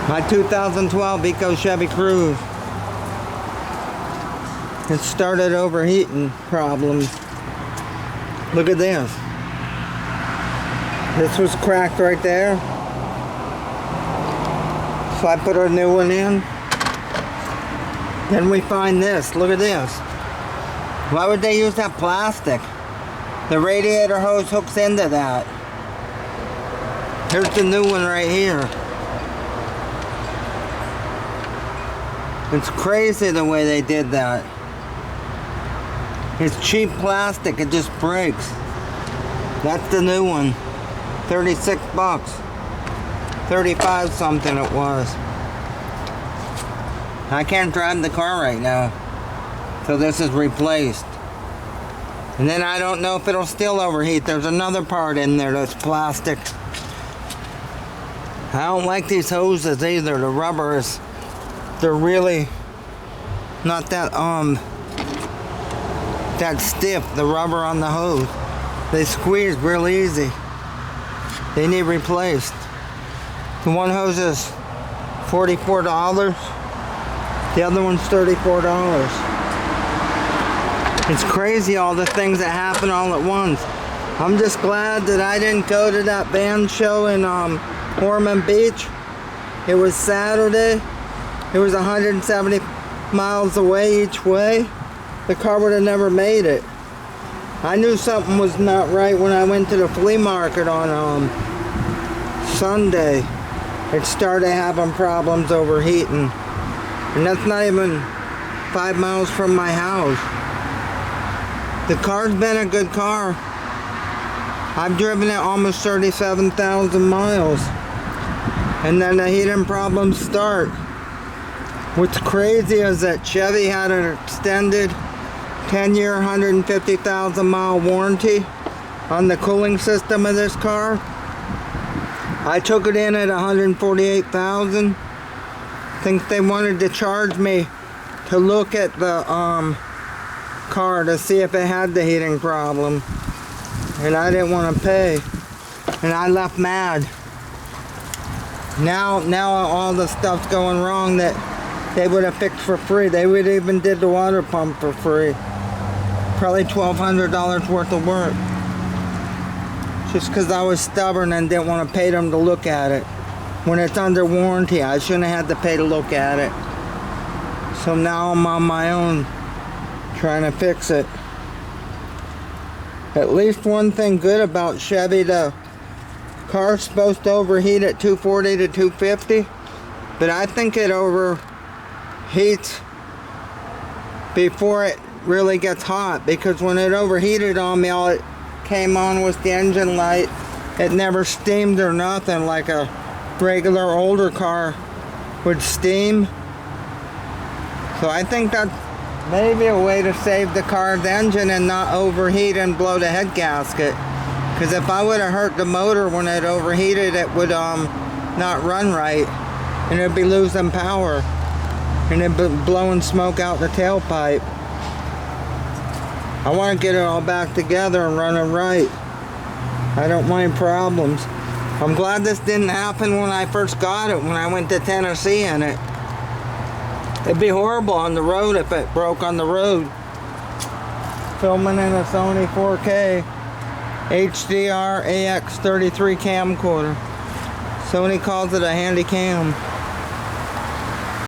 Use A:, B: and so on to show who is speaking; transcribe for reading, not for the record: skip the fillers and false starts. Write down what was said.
A: My 2012 Eco Chevy Cruze. It started overheating problems. Look at this. This was cracked right there. So I put a new one in. Then we find this. Look at this. Why would they use that plastic? The radiator hose hooks into that. Here's the new one right here. It's crazy the way they did that. It's cheap plastic, it just breaks. That's the new one. 36 bucks. 35 something it was. I can't drive the car right now. So this is replaced. And then I don't know if it'll still overheat. There's another part in there that's plastic. I don't like these hoses either. The rubber is, they're really not that stiff, the rubber on the hose. They squeeze real easy. They need replaced. The one hose is $44. The other one's $34. It's crazy all the things that happen all at once. I'm just glad that I didn't go to that band show in Ormond Beach. It was Saturday. It was 170 miles away each way. The car would have never made it. I knew something was not right when I went to the flea market on Sunday. It started having problems overheating. And that's not even 5 miles from my house. The car's been a good car. I've driven it almost 37,000 miles. And then the heating problems start. What's crazy is that Chevy had an extended 10-year, 150,000 mile warranty on the cooling system of this car. I took it in at 148,000. I think they wanted to charge me to look at the car to see if it had the heating problem. And I didn't want to pay. And I left mad. Now all the stuff's going wrong that they would have fixed for free. They would even did the water pump for free. Probably $1,200 worth of work. Just because I was stubborn and didn't want to pay them to look at it. When it's under warranty, I shouldn't have had to pay to look at it. So now I'm on my own trying to fix it. At least one thing good about Chevy, the car's supposed to overheat at 240 to 250, but I think it overheats before it really gets hot, because when it overheated on me, all it came on was the engine light. It never steamed or nothing like a regular older car would steam. So I think that's maybe a way to save the car's engine and not overheat and blow the head gasket. Because if I would have hurt the motor when it overheated, it would not run right, and it'd be losing power, and it'd be blowing smoke out the tailpipe. I want to get it all back together and run it right. I don't want any problems. I'm glad this didn't happen when I first got it, when I went to Tennessee in it. It'd be horrible on the road if it broke on the road. Filming in a Sony 4K HDR AX33 camcorder. Sony calls it a handy cam.